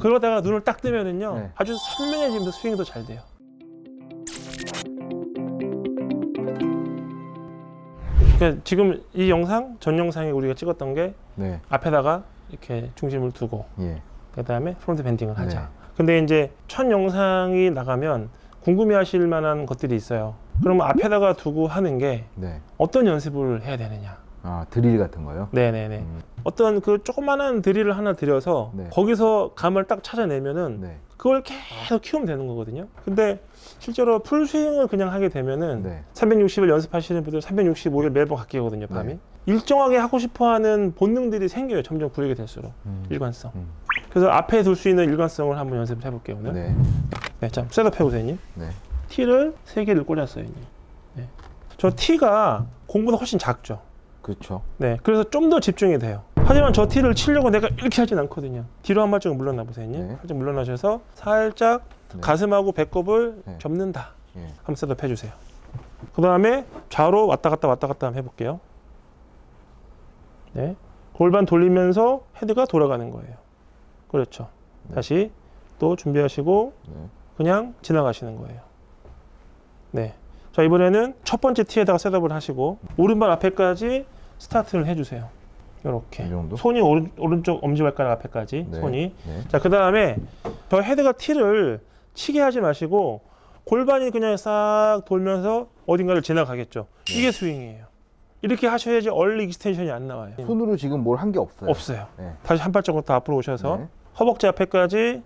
그러다가 눈을 딱 뜨면은요, 네. 아주 선명해지면서 스윙이 더 잘 돼요. 그러니까 지금 이 영상, 전 영상에 우리가 찍었던 게 네. 앞에다가 이렇게 중심을 두고 예. 그 다음에 프론트 밴딩을 하자. 네. 근데 이제 첫 영상이 나가면 궁금해하실 만한 것들이 있어요. 그러면 앞에다가 두고 하는 게 네. 어떤 연습을 해야 되느냐. 아, 드릴 같은 거요? 네네네. 어떤 그 조그마한 드릴을 하나 들여서 네. 거기서 감을 딱 찾아내면은 네. 그걸 계속 키우면 되는 거거든요. 근데 실제로 풀스윙을 그냥 하게 되면은 네. 360을 연습하시는 분들 365일 매번 바뀌거든요, 밤이. 네. 일정하게 하고 싶어 하는 본능들이 생겨요, 점점 구르게 될수록. 일관성. 그래서 앞에 둘 수 있는 일관성을 한번 연습해 볼게요, 오늘. 네. 네, 자, 셋업 해보세요, 님. 네. 티를 3개를 꽂았어요, 님. 네. 저 티가 공보다 훨씬 작죠. 그렇죠. 네, 그래서 좀 더 집중이 돼요. 하지만 저 티를 치려고 내가 이렇게 하진 않거든요. 뒤로 한 발짝 물러나 보세요, 님. 네. 살짝 물러나셔서 살짝 네. 가슴하고 배꼽을 네. 접는다. 예. 한번 셋업 해주세요. 그 다음에 좌로 왔다 갔다 한번 해볼게요. 네, 골반 돌리면서 헤드가 돌아가는 거예요. 그렇죠. 네. 다시 또 준비하시고 네. 그냥 지나가시는 거예요. 네. 자, 이번에는 첫 번째 티에다가 셋업을 하시고 오른발 앞에까지 스타트를 해주세요. 이렇게. 이 정도? 손이 오른쪽 엄지발가락 앞에까지 네. 손이. 네. 자, 그 다음에 저 헤드가 티를 치게 하지 마시고 골반이 그냥 싹 돌면서 어딘가를 지나가겠죠. 네. 이게 스윙이에요. 이렇게 하셔야지 얼리 익스텐션이 안 나와요. 손으로 지금 뭘 한 게 없어요. 없어요. 네. 다시 한 발자국 더 앞으로 오셔서 네. 허벅지 앞에까지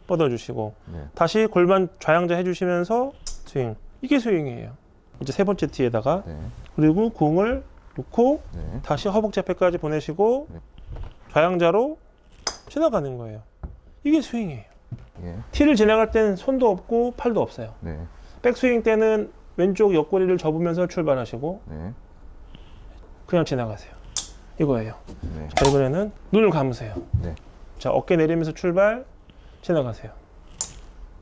뻗어주시고 네. 다시 골반 좌양자 해주시면서 스윙. 이게 스윙이에요. 이제 세 번째 티에다가 네. 그리고 공을 놓고 네. 다시 허벅지 앞에까지 보내시고 네. 좌양자로 지나가는 거예요. 이게 스윙이에요. 예. 티를 지나갈 때는 손도 없고 팔도 없어요. 네. 백스윙 때는 왼쪽 옆구리를 접으면서 출발하시고 네. 그냥 지나가세요. 이거예요. 네. 자, 이번에는 눈을 감으세요. 네. 자, 어깨 내리면서 출발, 지나가세요.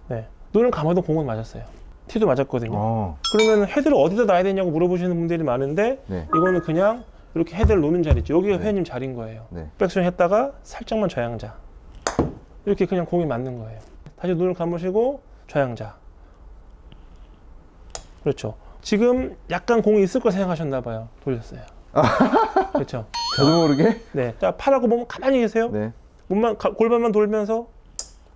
네, 눈을 감아도 공은 맞았어요. 티도 맞았거든요. 그러면 헤드를 어디다 놔야 되냐고 물어보시는 분들이 많은데 네. 이거는 그냥 이렇게 헤드를 놓는 자리죠. 여기가 네. 회원님 자리인 거예요. 네. 백스윙 했다가 살짝만 좌양자. 이렇게 그냥 공이 맞는 거예요. 다시 눈을 감으시고 좌양자. 그렇죠. 지금 약간 공이 있을 거 생각하셨나 봐요. 돌렸어요. 그렇죠. 저도 모르게? 네. 자, 팔하고 몸 가만히 계세요. 네. 골반만 돌면서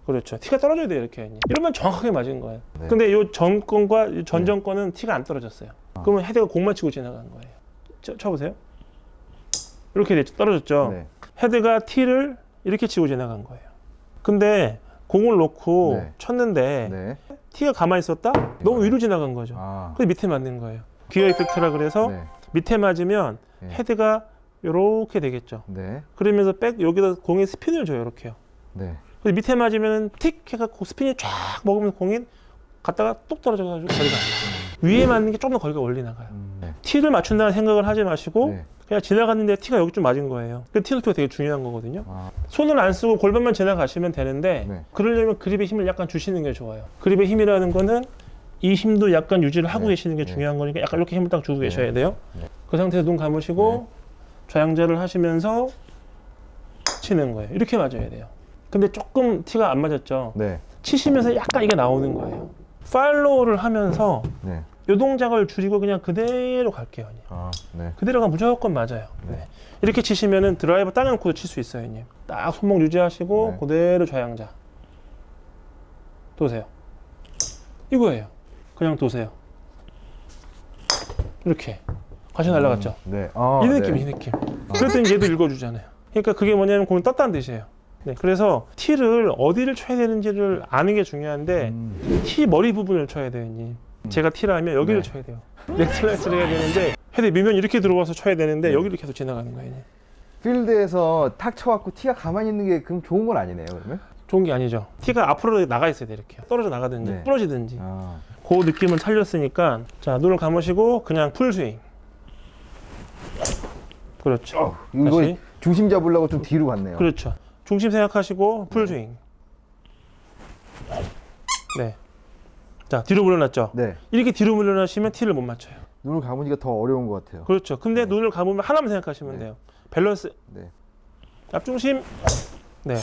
그렇죠. 티가 떨어져야 돼요, 이렇게. 이러면 정확하게 맞은 거예요. 네. 근데 이 전건과 이 전전건은 티가 안 떨어졌어요. 그러면 헤드가 공만 치고 지나간 거예요. 쳐보세요. 이렇게 됐죠. 떨어졌죠. 네. 헤드가 티를 이렇게 치고 지나간 거예요. 근데 공을 놓고 네. 쳤는데 네. 티가 가만히 있었다? 너무 위로 지나간 거죠. 아. 그래서 밑에 맞는 거예요. 기어 이펙트라 그래서 네. 밑에 맞으면 네. 헤드가 이렇게 되겠죠. 네. 그러면서 여기다 공에 스핀을 줘요, 이렇게요. 네. 그래서 밑에 맞으면 틱 해갖고 스핀이 쫙 먹으면서 공이 갔다가 뚝 떨어져가지고 거리가 안 나요. 위에 맞는 게 좀 더 거리가 멀리 나가요. 네. 티를 맞춘다는 생각을 하지 마시고 네. 그냥 지나갔는데 티가 여기 좀 맞은 거예요. 그 티는 되게 중요한 거거든요. 아. 손을 안 쓰고 골반만 지나가시면 되는데 네. 그러려면 그립에 힘을 약간 주시는 게 좋아요. 그립의 힘이라는 거는 이 힘도 약간 유지를 하고 네. 계시는 게 네. 중요한 거니까 약간 이렇게 힘을 딱 주고 네. 계셔야 돼요. 네. 그 상태에서 눈 감으시고 좌양자를 하시면서 치는 거예요. 이렇게 맞아야 돼요. 근데 조금 티가 안 맞았죠. 네. 치시면서 약간 이게 나오는 거예요. 팔로우를 하면서 네. 요 동작을 줄이고 그냥 그대로 갈게요. 형님. 아. 네. 그대로가 무조건 맞아요. 네. 이렇게 치시면은 드라이버 땅에 놓고도 칠 수 있어요. 형님. 딱 손목 유지하시고 네. 그대로 좌양자. 도세요. 이거예요. 그냥 도세요. 이렇게. 같이 날아갔죠. 네. 아, 이 느낌, 네. 이 느낌. 그랬더니 얘도 읽어주잖아요. 그러니까 그게 뭐냐면 공이 떴다는 뜻이에요. 네, 그래서 티를 어디를 쳐야 되는지를 아는 게 중요한데 티 머리 부분을 쳐야 돼요. 형님. 제가 티라면 여기를 네. 쳐야 돼요. 넥슬라이스를 해야 되는데 헤드 밀면 이렇게 들어와서 쳐야 되는데 여기를 계속 지나가는 거예요. 형님. 필드에서 탁 쳐갖고 티가 가만히 있는 게 그럼 좋은 건 아니네요, 그러면? 좋은 게 아니죠. 티가 앞으로 나가 있어야 돼. 이렇게 떨어져 나가든지 네. 부러지든지. 아. 그 느낌을 살렸으니까 자, 눈을 감으시고 그냥 풀스윙. 그렇죠. 이거 다시. 중심 잡으려고 좀 뒤로 갔네요. 그렇죠. 중심 생각하시고 풀스윙. 네. 자, 뒤로 물러났죠. 네. 이렇게 뒤로 물러나시면 티를 못 맞춰요. 눈을 감으니까 더 어려운 것 같아요. 그렇죠. 근데 눈을 감으면 하나만 생각하시면 네. 돼요. 밸런스. 네. 앞중심. 네.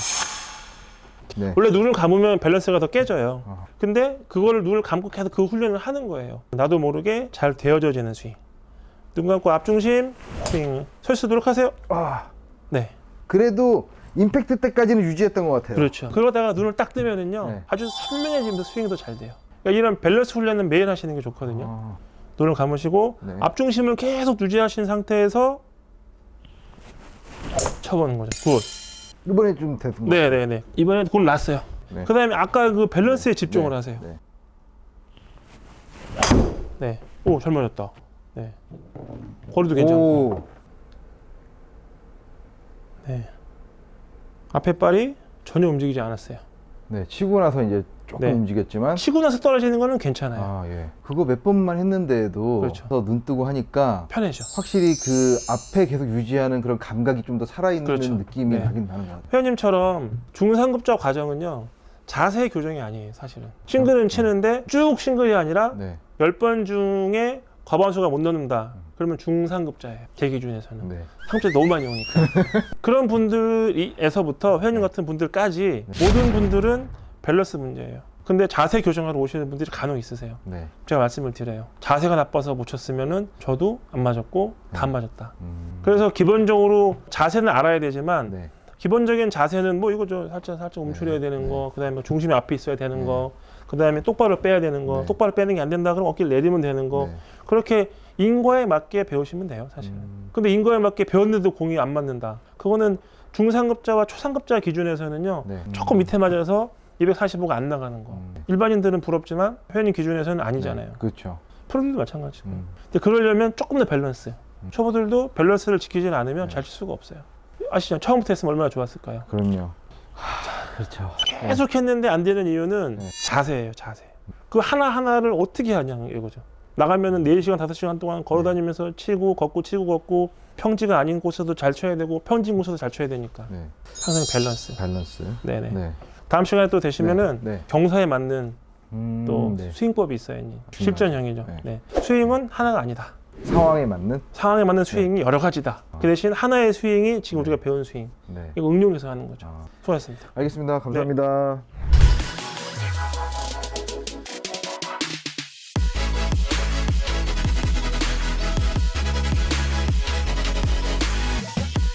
네. 원래 눈을 감으면 밸런스가 더 깨져요. 어. 근데 그거를 눈을 감고 계속 그 훈련을 하는 거예요. 나도 모르게 잘 되어져지는 스윙. 눈 감고 앞중심 스윙. 설 수 있도록 하세요. 아, 네. 그래도 임팩트 때까지는 유지했던 것 같아요. 그렇죠. 그러다가 눈을 딱 뜨면은요. 네. 아주 선명해지면서 스윙이 더 잘 돼요. 그러니까 이런 밸런스 훈련은 매일 하시는 게 좋거든요. 아, 눈을 감으시고 네. 앞중심을 계속 유지하신 상태에서 쳐보는 거죠. 굿. 이번에 좀 됐은 것 같아요. 네네네. 이번엔 굿 났어요. 네. 그 다음에 아까 그 밸런스에 집중을 네. 하세요. 네. 네. 오, 잘 맞았다. 네. 거리도 괜찮고. 오, 네. 앞에 발이 전혀 움직이지 않았어요. 네, 치고 나서 이제 조금 네. 움직였지만 치고 나서 떨어지는 거는 괜찮아요. 아, 예. 그거 몇 번만 했는데도 그렇죠. 더 눈 뜨고 하니까 편해져. 확실히 그 앞에 계속 유지하는 그런 감각이 좀 더 살아있는 그렇죠. 느낌이 네. 나긴 나는 것 같아요. 회원님처럼 중상급자 과정은요. 자세 교정이 아니에요, 사실은. 싱글은 치는데 쭉 싱글이 아니라 네. 10번 중에 과반수가 못 넣는다. 그러면 중상급자예요. 제 기준에서는. 네. 상체 너무 많이 오니까. 그런 분들에서부터 회원님 같은 분들까지 모든 분들은 밸런스 문제예요. 근데 자세 교정하러 오시는 분들이 간혹 있으세요. 네. 제가 말씀을 드려요. 자세가 나빠서 못 쳤으면은 저도 안 맞았고 다 안 맞았다. 그래서 기본적으로 자세는 알아야 되지만 네. 기본적인 자세는 뭐 이거 저 살짝 움츠려야 되는 거, 그다음에 뭐 중심이 앞에 있어야 되는 네. 거, 그다음에 똑바로 빼야 되는 거, 네. 똑바로 빼는 게 안 된다 그러면 어깨를 내리면 되는 거. 네. 그렇게 인과에 맞게 배우시면 돼요, 사실은. 근데 인과에 맞게 배웠는데도 공이 안 맞는다. 그거는 중상급자와 초상급자 기준에서는요. 네. 조금 밑에 맞아서 245가 안 나가는 거. 일반인들은 부럽지만 회원님 기준에서는 아니잖아요. 네. 그렇죠. 프로들도 마찬가지고. 근데 그러려면 조금 더 밸런스. 초보들도 밸런스를 지키지 않으면 네. 잘 칠 수가 없어요. 아시죠? 처음부터 했으면 얼마나 좋았을까요? 그럼요. 그렇죠. 계속 했는데 안 되는 이유는 네. 자세예요, 자세. 그 하나하나를 어떻게 하냐 이거죠. 나가면은 4시간, 5시간 동안 걸어 다니면서 치고 걷고 평지가 아닌 곳에서도 잘 쳐야 되고 평지인 곳에서도 잘 쳐야 되니까. 네. 항상 밸런스. 밸런스. 네네. 네. 다음 시간에 또 되시면은 네. 네. 경사에 맞는 또 네. 스윙법이 있어요. 실전형이죠. 네. 네. 스윙은 하나가 아니다. 상황에 맞는 상황에 맞는 스윙이 여러 가지다. 그 대신 하나의 스윙이 지금 네. 우리가 배운 스윙. 네. 이거 응용해서 하는 거죠. 아, 수고하셨습니다. 알겠습니다. 감사합니다.